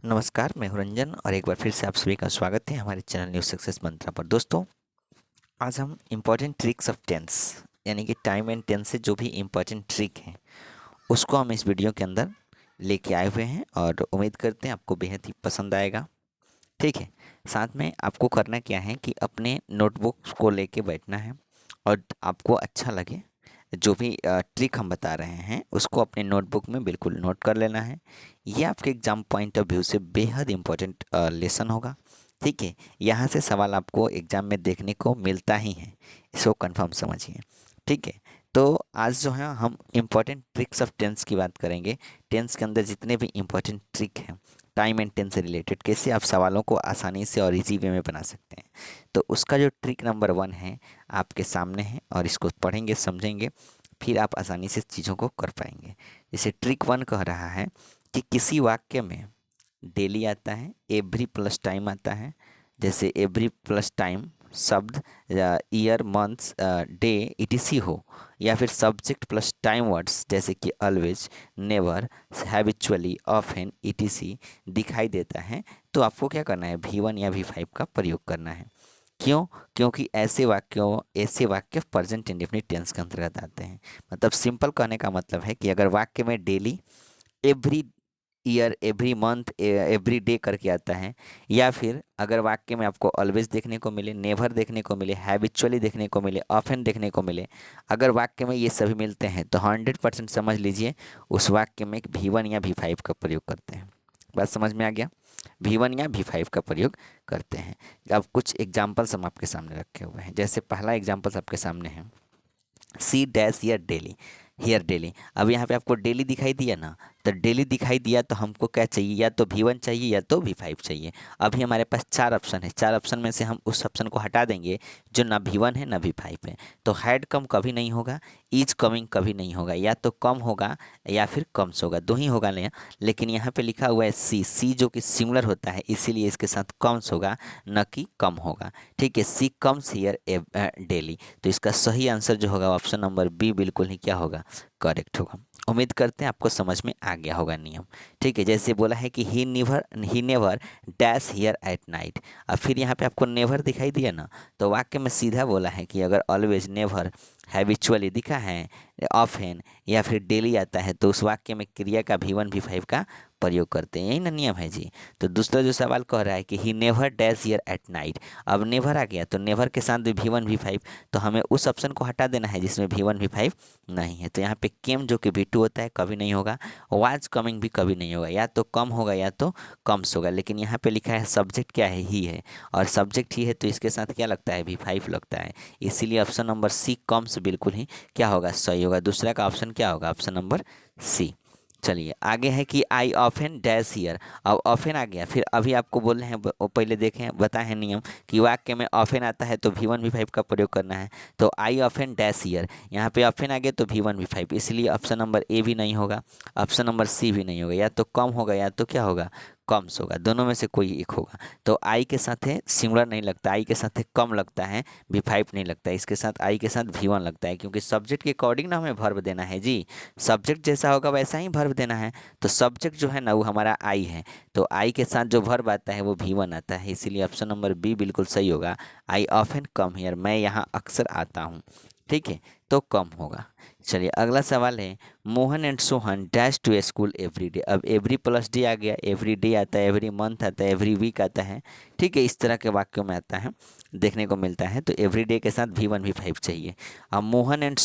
नमस्कार, मैं हूं रंजन और एक बार फिर से आप सभी का स्वागत है हमारे चैनल न्यूज़ सक्सेस मंत्रा पर। दोस्तों, आज हम इम्पॉर्टेंट ट्रिक्स ऑफ टेंस यानी कि टाइम एंड टेंस से जो भी इम्पॉर्टेंट ट्रिक हैं उसको हम इस वीडियो के अंदर लेके आए हुए हैं और उम्मीद करते हैं आपको बेहद ही पसंद आएगा। ठीक है, साथ में आपको करना क्या है कि अपने नोटबुक्स को लेके बैठना है और आपको अच्छा लगे जो भी ट्रिक हम बता रहे हैं उसको अपने नोटबुक में बिल्कुल नोट कर लेना है। ये आपके एग्ज़ाम पॉइंट ऑफ व्यू से बेहद इम्पोर्टेंट लेसन होगा। ठीक है, यहाँ से सवाल आपको एग्ज़ाम में देखने को मिलता ही है, इसको कंफर्म समझिए। ठीक है, तो आज जो है हम इम्पॉर्टेंट ट्रिक्स ऑफ टेंस की बात करेंगे। टेंस के अंदर जितने भी इम्पॉर्टेंट ट्रिक हैं टाइम एंड टेंस से रिलेटेड, कैसे आप सवालों को आसानी से और इजी वे में बना सकते हैं। तो उसका जो ट्रिक नंबर 1 है आपके सामने है और इसको पढ़ेंगे समझेंगे, फिर आप आसानी से चीज़ों को कर पाएंगे। जैसे ट्रिक 1 कह रहा है कि किसी वाक्य में डेली आता है, एवरी प्लस टाइम आता है। जैसे एवरी प्लस टाइम शब्द ईयर, मंथ्स, डे, ईटीसी हो, या फिर सब्जेक्ट प्लस टाइम वर्ड्स जैसे कि always, never, habitually, often, etc दिखाई देता है, तो आपको क्या करना है, V1 या V5 का प्रयोग करना है। क्यों? क्योंकि ऐसे वाक्य प्रेजेंट इंडेफिनिट टेंस के अंतर्गत आते हैं। मतलब सिंपल कहने का मतलब है कि अगर वाक्य में daily, every year, every month, every day करके आता है, या फिर अगर वाक्य में आपको ऑलवेज देखने को मिले, नेवर देखने को मिले, हैबिचुअली देखने को मिले, ऑफन देखने को मिले, अगर वाक्य में ये सभी मिलते हैं तो 100% समझ लीजिए उस वाक्य में V1 या V5 का प्रयोग करते हैं। बात समझ में आ गया? V1 या V5 का प्रयोग करते हैं। अब कुछ एग्जाम्पल्स हम आपके सामने रखे हुए हैं। जैसे पहला एग्जाम्पल्स आपके सामने है, she dash year daily, here daily. अब यहाँ पे आपको डेली दिखाई दिया ना, तो डेली दिखाई दिया तो हमको क्या चाहिए, या तो V1 चाहिए या तो V5 चाहिए। अभी हमारे पास 4 ऑप्शन है, 4 ऑप्शन में से हम उस ऑप्शन को हटा देंगे जो ना V1 है ना V5 है। तो हैड कम कभी नहीं होगा, इज कमिंग कभी नहीं होगा, या तो कम होगा या फिर कम्स होगा, दो ही होगा ना। लेकिन यहाँ पे लिखा हुआ है सी जो कि सिंगुलर होता है, इसीलिए इसके साथ कम्स होगा न कि कम होगा। ठीक है, सी कम्स हियर डेली। तो इसका सही आंसर जो होगा ऑप्शन नंबर बी बिल्कुल ही क्या होगा, करेक्ट होगा। उम्मीद करते हैं आपको समझ में आ गया होगा नियम। ठीक है, जैसे बोला है कि he never dash here at night. अब फिर यहाँ पे आपको नेवर दिखाई दिया ना, तो वाक्य में सीधा बोला है कि अगर ऑलवेज, नेवर, हैबिचुअली दिखा है, ऑफन या फिर डेली आता है, तो उस वाक्य में क्रिया का V1 V5 का प्रयोग करते हैं। यही ना नियम है जी। तो दूसरा जो सवाल कह रहा है कि he never dash here at night, अब नेवर आ गया तो नेवर के साथ भी V1 V5, तो हमें उस ऑप्शन को हटा देना है जिसमें V1 V5 नहीं है। तो यहाँ पे केम जो कि V2 होता है कभी नहीं होगा, वाज कमिंग भी कभी नहीं होगा, या तो कम होगा या तो कम्स होगा। लेकिन यहाँ पे लिखा है सब्जेक्ट क्या है, ही है, और सब्जेक्ट ही है तो इसके साथ क्या लगता है, V5 लगता है। इसीलिए ऑप्शन नंबर सी कम्स बिल्कुल ही क्या होगा, सही होगा। दूसरा का ऑप्शन क्या होगा, ऑप्शन नंबर सी। चलिए आगे है कि आई ऑफन डैश हियर। अब ऑफन आ गया, फिर अभी आपको बोल रहे हैं पहले देखें बताए हैं नियम कि वाक्य में ऑफन आता है तो V1 V5 का प्रयोग करना है। तो आई ऑफन डैश हियर, यहाँ पे ऑफन आ गया तो V1 V5, इसलिए ऑप्शन नंबर ए भी नहीं होगा, ऑप्शन नंबर सी भी नहीं होगा, या तो कम होगा या तो क्या होगा, कम्स होगा, दोनों में से कोई एक होगा। तो आई के साथ है सिंगुलर नहीं लगता, आई के साथ है कम लगता है, V5 नहीं लगता, इसके साथ आई के साथ V1 लगता है, क्योंकि सब्जेक्ट के अकॉर्डिंग ना हमें वर्ब देना है जी। सब्जेक्ट जैसा होगा वैसा ही वर्ब देना है। तो सब्जेक्ट जो है ना वो हमारा आई है, तो आई के साथ जो वर्ब आता है वो V1 आता है, इसीलिए ऑप्शन नंबर बी बिल्कुल सही होगा। आई ऑफन कम हियर, मैं यहाँ अक्सर आता हूँ। ठीक है, तो कम होगा। चलिए अगला सवाल है, Mohan and Sohan dash to school every day. अब एवरी प्लस डे आ गया, एवरी डे आता है, एवरी मंथ आता है, एवरी वीक आता है। ठीक है, इस तरह के वाक्यों में आता है, देखने को मिलता है। तो एवरी डे के साथ V1 V5 चाहिए। अब मोहन एंड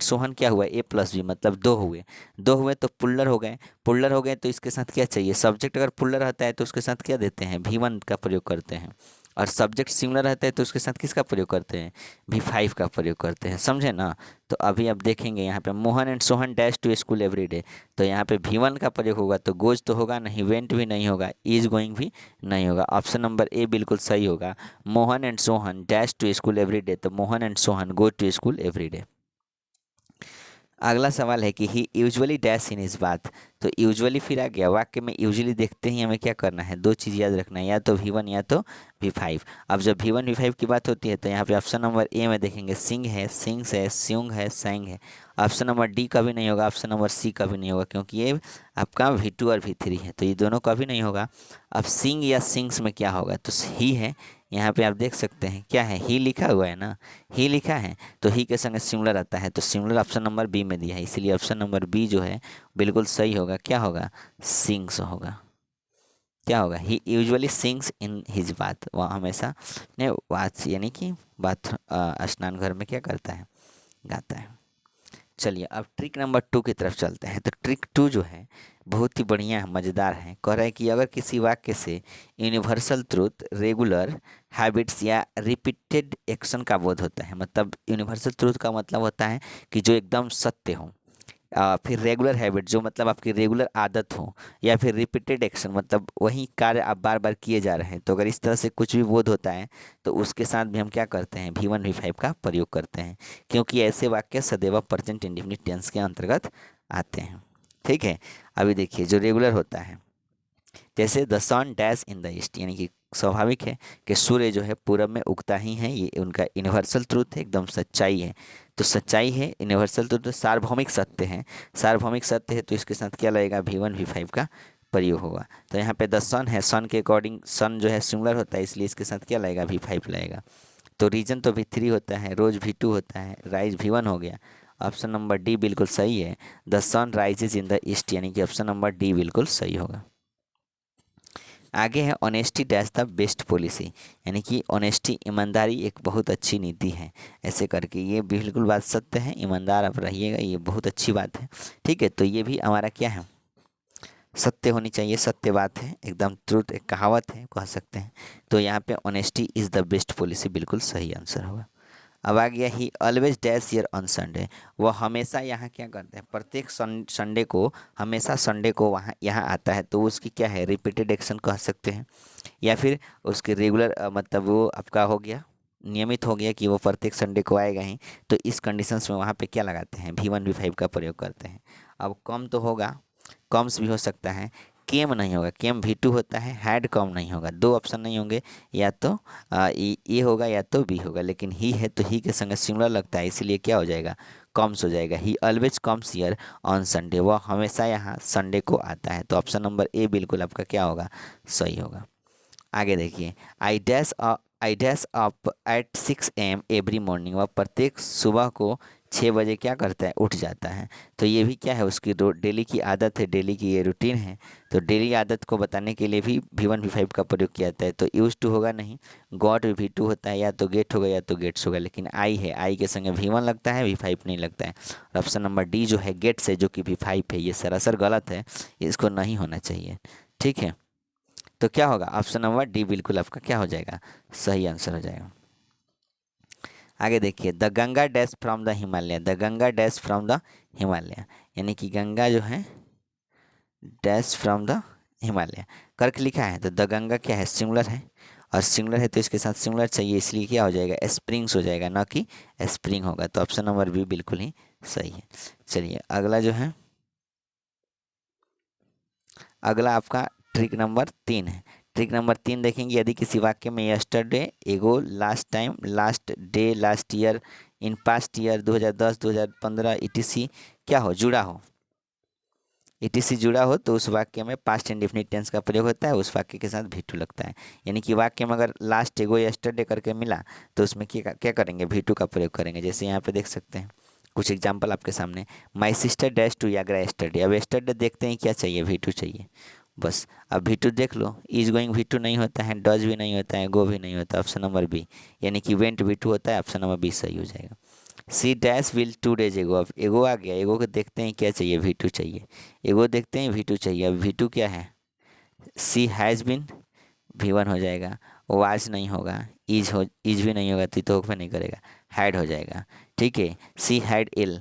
सोहन क्या हुआ, A+B, मतलब दो हुए, दो हुए तो पुल्लर हो गए, पुल्लर हो गए तो इसके साथ क्या चाहिए, सब्जेक्ट अगर पुल्लर रहता है तो उसके साथ क्या देते हैं, V1 का प्रयोग करते हैं, और सब्जेक्ट सिंगुलर रहता है तो उसके साथ किसका प्रयोग करते हैं, V5 का प्रयोग करते हैं। समझे ना? तो अभी आप देखेंगे यहाँ पे Mohan and Sohan dash to school every day, तो यहाँ पे V1 का प्रयोग होगा, तो गोज तो होगा नहीं, वेंट भी नहीं होगा, इज गोइंग भी नहीं होगा। ऑप्शन नंबर ए बिल्कुल सही होगा। Mohan and Sohan dash to school every day, तो Mohan and Sohan go to school every day. अगला सवाल है कि ही यूजुअली डैश इन इस बात। तो यूजुअली फिर आ गया, वाक्य में यूजुअली देखते ही हमें क्या करना है, दो चीज़ याद रखना है, या तो V1 या तो V5। अब जब V1 V5 की बात होती है तो यहाँ पे ऑप्शन नंबर ए में देखेंगे सिंग है, सिंग्स है, स्यूंग है, सैंग है। ऑप्शन नंबर डी का भी नहीं होगा, ऑप्शन नंबर सी का भी नहीं होगा, क्योंकि ये आपका V2 और V3 है, तो ये दोनों का भी नहीं होगा। अब सिंग या सिंग्स में क्या होगा, तो ही है। यहाँ पे आप देख सकते हैं क्या है, ही लिखा हुआ है ना, ही लिखा है, तो ही के संग सिमिलर आता है, तो सिमिलर ऑप्शन नंबर बी में दिया है, इसीलिए ऑप्शन नंबर बी जो है बिल्कुल सही होगा। क्या होगा, सिंग्स होगा। क्या होगा, he usually sings in his bath, वह हमेशा ने बाथ यानी कि बाथ स्नान घर में क्या करता है, गाता है। चलिए अब ट्रिक नंबर 2 की तरफ चलते हैं। तो ट्रिक 2 जो है बहुत ही बढ़िया है, मज़ेदार है। कह रहा है कि अगर किसी वाक्य से यूनिवर्सल ट्रूथ, रेगुलर हैबिट्स या रिपीटेड एक्शन का बोध होता है, मतलब यूनिवर्सल ट्रूथ का मतलब होता है कि जो एकदम सत्य हो, फिर रेगुलर हैबिट जो मतलब आपकी रेगुलर आदत हो, या फिर रिपीटेड एक्शन मतलब वही कार्य आप बार बार किए जा रहे हैं। तो अगर इस तरह से कुछ भी बोध होता है तो उसके साथ भी हम क्या करते हैं, V1 V5 का प्रयोग करते हैं, क्योंकि ऐसे वाक्य सदैव प्रेजेंट इंडेफिनिट टेंस के अंतर्गत आते हैं। ठीक है। अभी देखिए जो रेगुलर होता है, जैसे the sun dash in the east, यानी कि स्वाभाविक है कि सूर्य जो है पूरब में उगता ही है, ये उनका यूनिवर्सल ट्रूथ है, एकदम सच्चाई है। तो सच्चाई है, यूनिवर्सल ट्रूथ, सार्वभौमिक सत्य है। सार्वभौमिक सत्य है तो इसके साथ क्या लगेगा, V1 V5 का प्रयोग होगा। तो यहाँ पे द सन है, सन के अकॉर्डिंग सन जो है सिंगुलर होता है, इसलिए इसके साथ क्या लगेगा, V5 लगेगा। तो रीजन तो V3 होता है, रोज V2 होता है, राइज V1 हो गया। ऑप्शन नंबर डी बिल्कुल सही है, the sun rises in the east, यानी कि ऑप्शन नंबर डी बिल्कुल सही होगा। आगे है honesty dash the best policy, यानी कि ऑनेस्टी, ईमानदारी एक बहुत अच्छी नीति है। ऐसे करके ये बिल्कुल बात सत्य है, ईमानदार आप रहिएगा, ये बहुत अच्छी बात है। ठीक है, तो ये भी हमारा क्या है, सत्य होनी चाहिए, सत्य बात है, एकदम ट्रूथ, एक कहावत है कह सकते हैं। तो यहाँ पे honesty is the best policy बिल्कुल सही आंसर होगा। अब आ गया ही always dash year on Sunday, वो हमेशा यहाँ क्या करते हैं, प्रत्येक संडे को, हमेशा संडे को वहाँ यहाँ आता है, तो उसकी क्या है, रिपीटेड एक्शन कह सकते हैं, या फिर उसके रेगुलर मतलब वो आपका हो गया, नियमित हो गया कि वो प्रत्येक संडे को आएगा ही। तो इस कंडीशंस में वहाँ पे क्या लगाते हैं, V1 V5 का प्रयोग करते हैं। अब कम तो होगा, कम्स भी हो सकता है, केम नहीं होगा, केम V2 होता है, हैड कम नहीं होगा, दो ऑप्शन नहीं होंगे, या तो ए होगा या तो बी होगा, लेकिन ही है तो ही के संग सिमिलर लगता है, इसीलिए क्या हो जाएगा, कम्स हो जाएगा। ही always comes here on Sunday, वह हमेशा यहाँ संडे को आता है, तो ऑप्शन नंबर ए बिल्कुल आपका क्या होगा, सही होगा। आगे देखिए, I dash up at 6 AM every morning, वह प्रत्येक सुबह को 6 बजे क्या करता है, उठ जाता है। तो ये भी क्या है, उसकी डेली की आदत है, डेली की ये रूटीन है। तो डेली आदत को बताने के लिए भी V1 V5 का प्रयोग किया जाता है। तो यूज टू होगा नहीं, गॉट V2 होता है, या तो गेट होगा या तो गेट्स होगा, लेकिन आई है, आई के संगे V1 लगता है, V5 नहीं लगता है। ऑप्शन नंबर डी जो है गेट्स है, जो कि V5 है, ये सरासर गलत है, इसको नहीं होना चाहिए। ठीक है, तो क्या होगा, ऑप्शन नंबर डी बिल्कुल आपका क्या हो जाएगा, सही आंसर हो जाएगा। आगे देखिए, the Ganga dash from the Himalaya, the Ganga dash from the Himalaya, यानी कि गंगा जो है डैश फ्रॉम द हिमालय करके लिखा है, तो द गंगा क्या है, सिंगुलर है, और सिंगुलर है तो इसके साथ सिंगुलर चाहिए, इसलिए क्या हो जाएगा, स्प्रिंग्स हो जाएगा, ना कि स्प्रिंग होगा। तो ऑप्शन नंबर बी बिल्कुल ही सही है। चलिए अगला जो है, अगला आपका ट्रिक नंबर 3 है। ट्रिक नंबर 3 देखेंगे, यदि किसी वाक्य में यस्टरडे, एगो, last time, last day, last year, in past year, 2010, 2015 ETC क्या हो, जुड़ा हो, ETC जुड़ा हो, तो उस वाक्य में पास्ट इंडेफिनिट टेंस का प्रयोग होता है, उस वाक्य के साथ V2 लगता है। यानी कि वाक्य में अगर लास्ट, एगो, यस्टरडे करके मिला तो उसमें क्या क्या करेंगे, V2 का प्रयोग करेंगे। जैसे यहाँ पे देख सकते हैं कुछ एग्जाम्पल आपके सामने, my sister dash to Agra yesterday, अब एस्टरडे देखते हैं क्या चाहिए, V2 चाहिए बस। अब V2 देख लो, इज गोइंग V2 नहीं होता है, डज भी नहीं होता है, गो भी नहीं होता, ऑप्शन नंबर बी, यानी कि वेंट V2 होता है, ऑप्शन नंबर बी सही हो जाएगा। सी डैश विल 2 days एगो, अब एगो आ गया, एगो को देखते हैं क्या चाहिए, V2 चाहिए, एगो देखते हैं V2 चाहिए। अब V2 क्या है, सी हैज़ बिन, V1 हो जाएगा, वाज नहीं होगा, इज भी नहीं होगा, तो होगा नहीं करेगा, हैड हो जाएगा। ठीक है, सी हैड इल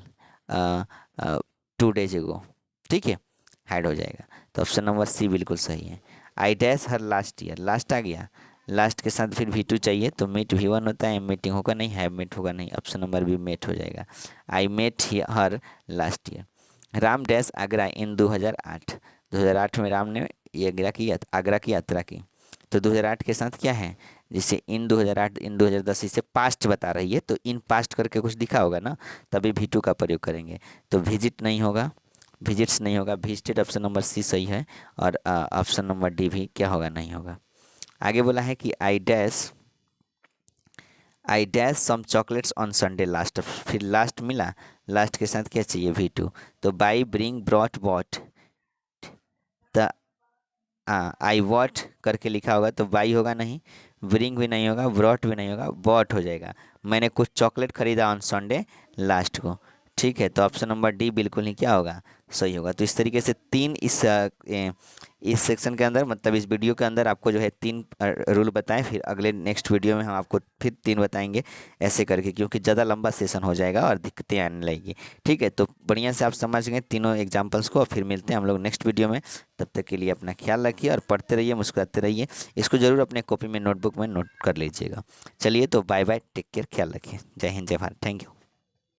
2 days एगो, ठीक है, हैड हो जाएगा, तो ऑप्शन नंबर सी बिल्कुल सही है। I dash her last year, last आ गया, लास्ट के साथ फिर V2 चाहिए, तो मीट V1 होता है, मीटिंग होगा नहीं, हैव मेट होगा नहीं, ऑप्शन नंबर बी मेट हो जाएगा। I met her last year. Ram dash Agra in 2008। 2008 में राम ने ये आगरा की यात्रा की। तो 2008 के साथ क्या है, जैसे इन 2008 इन 2010 इसे पास्ट बता रही है, तो इन पास्ट करके कुछ दिखा होगा ना, तभी V2 का प्रयोग करेंगे। तो विजिट नहीं होगा, विजिट्स नहीं होगा, विजिटेड ऑप्शन नंबर सी सही है, और ऑप्शन नंबर डी भी क्या होगा, नहीं होगा। आगे बोला है कि I dash some chocolates on Sunday last, फिर लास्ट मिला, लास्ट के साथ क्या चाहिए V2, तो buy bring brought what, the I what करके लिखा होगा, तो बाई होगा नहीं, ब्रिंग भी नहीं होगा, ब्रॉट भी नहीं होगा, बॉट हो जाएगा। मैंने कुछ चॉकलेट खरीदा ऑन संडे लास्ट को। ठीक है, तो ऑप्शन नंबर डी बिल्कुल ही क्या होगा, सही होगा। तो इस तरीके से तीन इस सेक्शन के अंदर, मतलब इस वीडियो के अंदर आपको जो है तीन रूल बताएं, फिर अगले नेक्स्ट वीडियो में हम आपको फिर तीन बताएंगे ऐसे करके, क्योंकि ज़्यादा लंबा सेशन हो जाएगा और दिक्कतें आने लगेगी। ठीक है, तो बढ़िया से आप समझ गए तीनों एग्जाम्पल्स को, और फिर मिलते हैं हम लोग नेक्स्ट वीडियो में। तब तक के लिए अपना ख्याल रखिए और पढ़ते रहिए, मुस्कुराते रहिए। इसको ज़रूर अपने कॉपी में, नोटबुक में नोट कर लीजिएगा। चलिए, तो बाय बाय, टेक केयर, ख्याल रखिए। जय हिंद, जय भारत, थैंक यू।